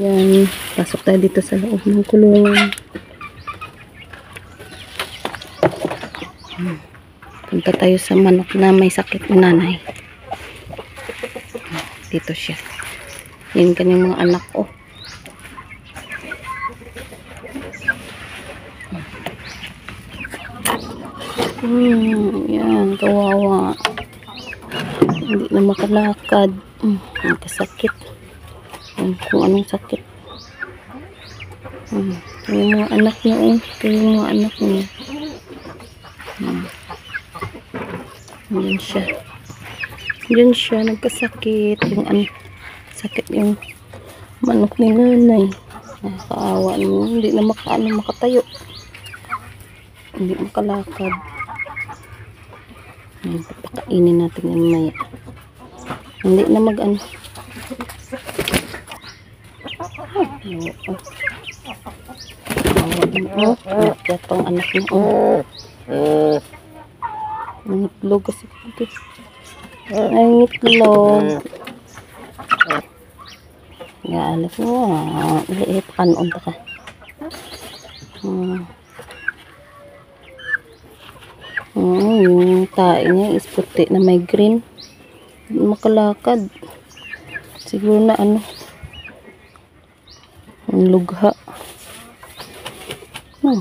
Yan, pasok tayo dito sa loob ng kulungan. Punta tayo sa manok na may sakit na nanay. Dito siya. Yan kanyang mga anak, oh. Yan, kawawa. Hindi na makalakad. Nakasakit. Kung anong sakit. Yung mga anak niya, oh. Yung mga anak niya. Yan siya. Yan siya, nagkasakit. Yung sakit yung manok ni nanay. Nakakaawa naman. Hindi na makatayo. Hindi makalakad. Papakainin natin yung maya. Hindi na mag-ano. Nakyat pang anak niya. Nangitlog kasi ito. Nangitlog. Gaalap mo. Liit. Kanon ka. Yung tae niya is puti na may green. Makalakad. Siguro na ang lugha.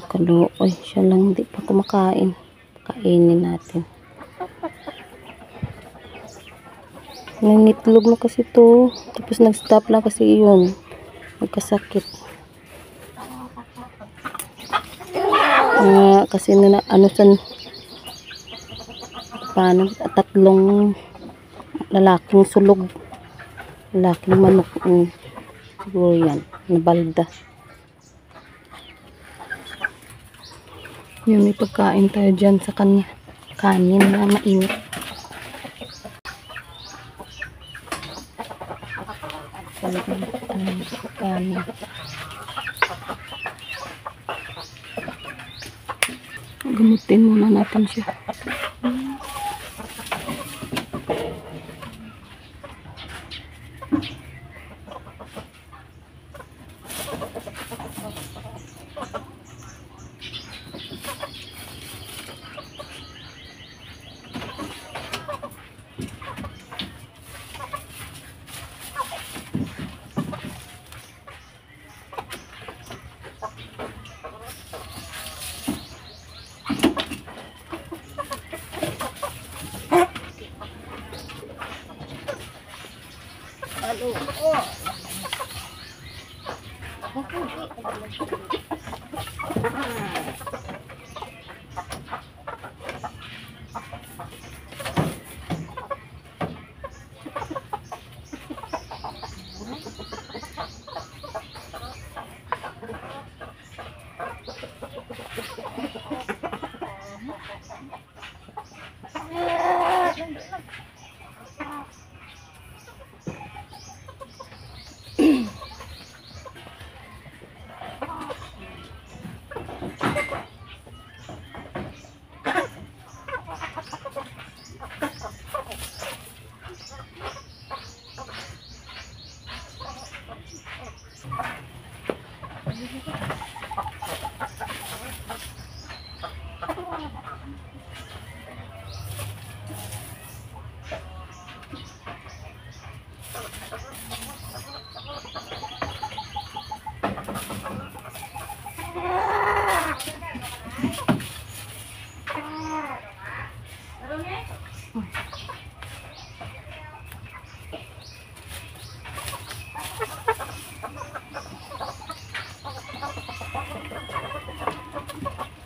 Kaluoy. Siya lang hindi pa kumakain. Kainin natin. Nangitlog na kasi to. Tapos nag-stop lang kasi yun. Nagkasakit. Kasi tatlong lalaking sulog. Lalaking manok. Siguro yan. Nabalda. Yun, may pagkain tayo dyan sa kanya. Kanin na mainit. Kanin. Gamutin muna natin siya.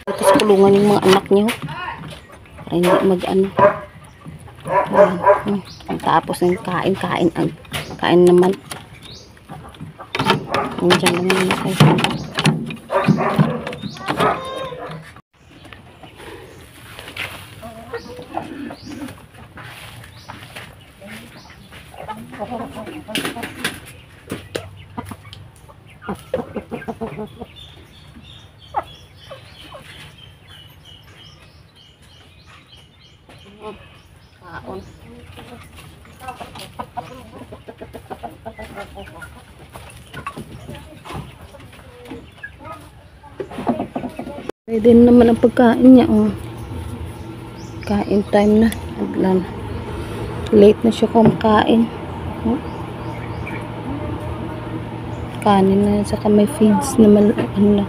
Tapos kulungan yung mga anak niyo para hindi mag-ano. Tapos ng kain naman. Diyan lang muna kayo. Kaon. Pwede naman ang pagkain niya, oh. Kain time na. Aglan. Late na siya kumakain. Oh. Kanin na, saka may feeds na ano,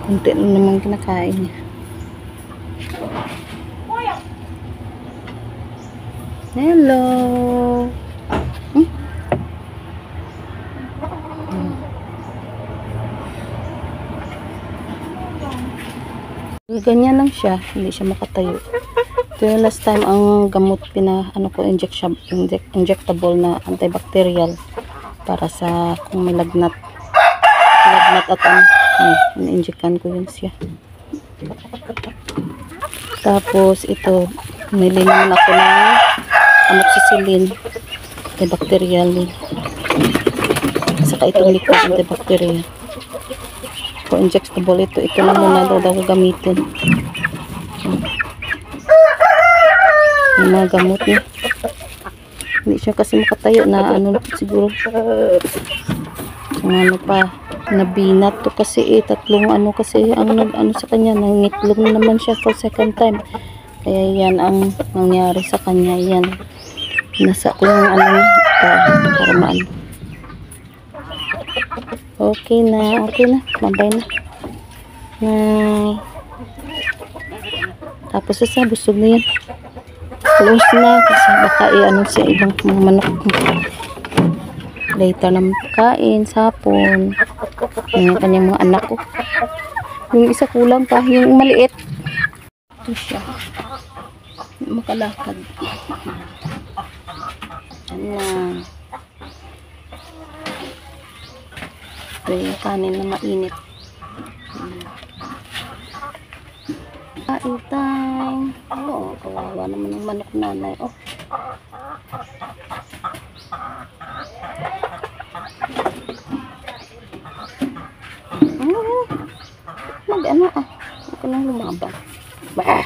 konti na naman kinakain niya. Hello. Ganyan lang siya, hindi siya makatayo. Ito yung last time ang gamot ano ko, injectable na antibacterial para sa kung may lagnat at in-injectan ko yun siya. Tapos ito, nili naman ako ng amoxicillin antibacterial din. Saka itong liquid antibacterial. Kung injectable ito lang muna daw gamitin. Yung mga gamot niya. Hindi siya kasi makatayo na ano siguro. Ano pa, nabinat to kasi tatlong ano kasi ang nag-ano sa kanya, nangitlog na naman siya for second time. Kaya yan ang nangyari sa kanya, yan. Nasa ko yung ano para maano. Okay na. Mabay na. Nay. Tapos sa busog na yan. Close na kasi baka ano sa ibang mga manok. Later na kain, sapon. Yung kanyang mga anak ko. Yung isa kulang pa, yung maliit. Ito siya. Makalakad. Ano. Ito yung kanin na mainit. Kain time. Oo, kawawa naman ng manok nanay. Oh. Mag-ano ah. Huwag ka nang lumaban. Bah!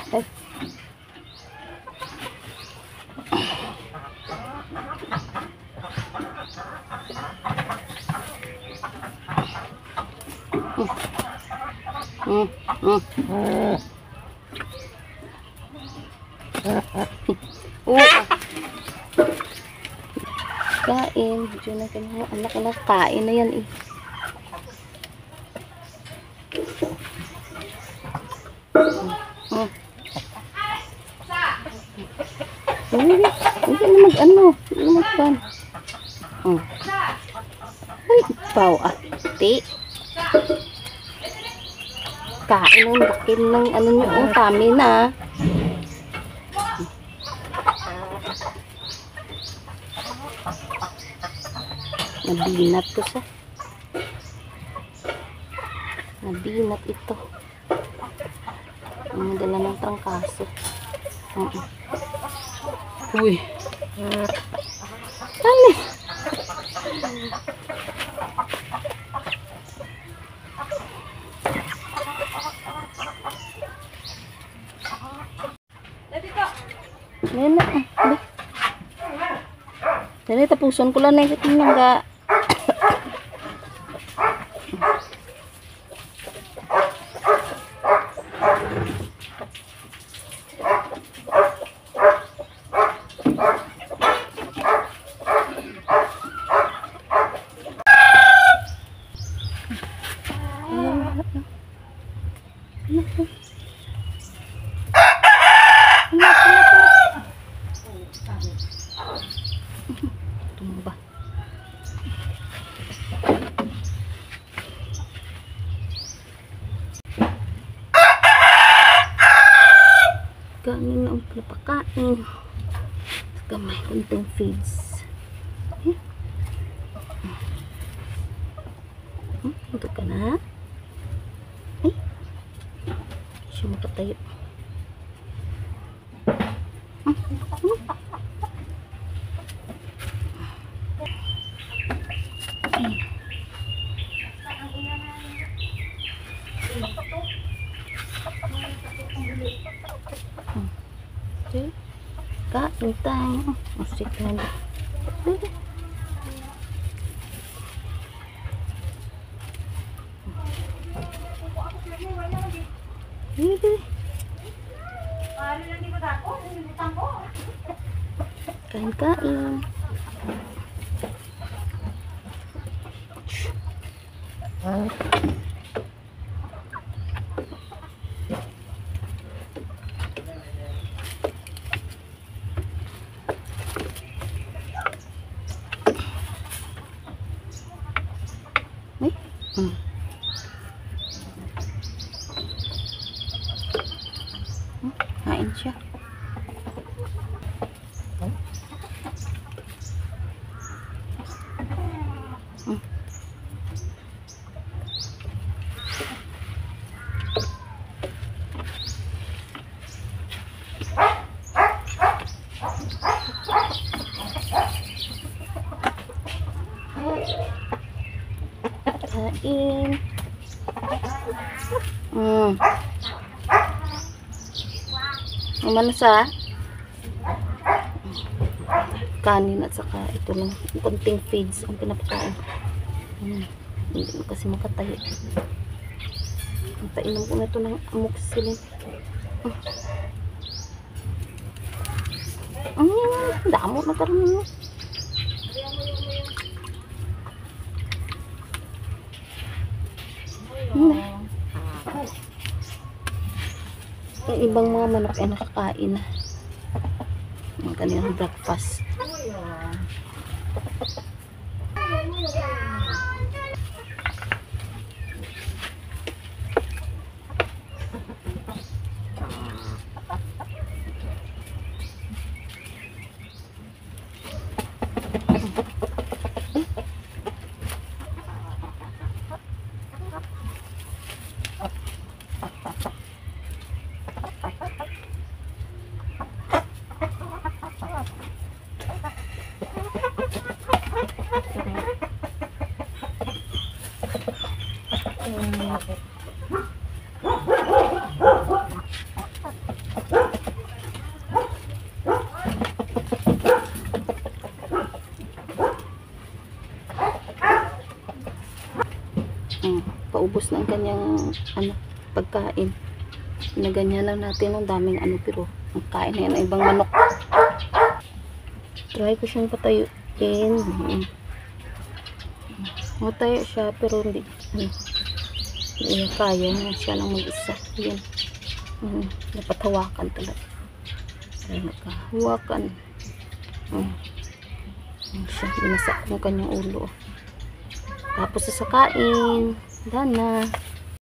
Kain. Diyan na kanya. Anak-anak. Kain na yan eh. Hindi na mag-ano. Hindi na mag-pan. Ay, ikaw ate. Kain ng bakil ng ano nyo. Kami na. Nabinat ko sa. Nabinat ito. Ang dala ng trangkaso. Uy. Ano? Ayan na. Dali, tapuson ko lang na ito nga. Tumba. Kanin na ang pagpakain. Gamay kunting feeds. Ito ka na. Ay. Siya makatayo. Okay. Kain tayo. Masik na. Kain. Ay. Kain siya. Kain. Umano sa kanin at saka ito lang konting feeds ang pinapakain. Hindi mo kasi makatayo. Painom ko na ito ng amoxicillin. Damo na karon. Yung ibang mga manok ay nakakain na ang kanilang breakfast. Paubos na ang kanyang pagkain. Pinaganyan lang natin ang daming pero ang kain na yan ang ibang manok. Try ko siyang patayuin. Matayo siya pero hindi kaya na siya lang mag-isa. Yan. Dapat hawakan talaga. Kaya nagkahawakan. Siya, binasak ng kanyang ulo. Tapos sasakain. Dana.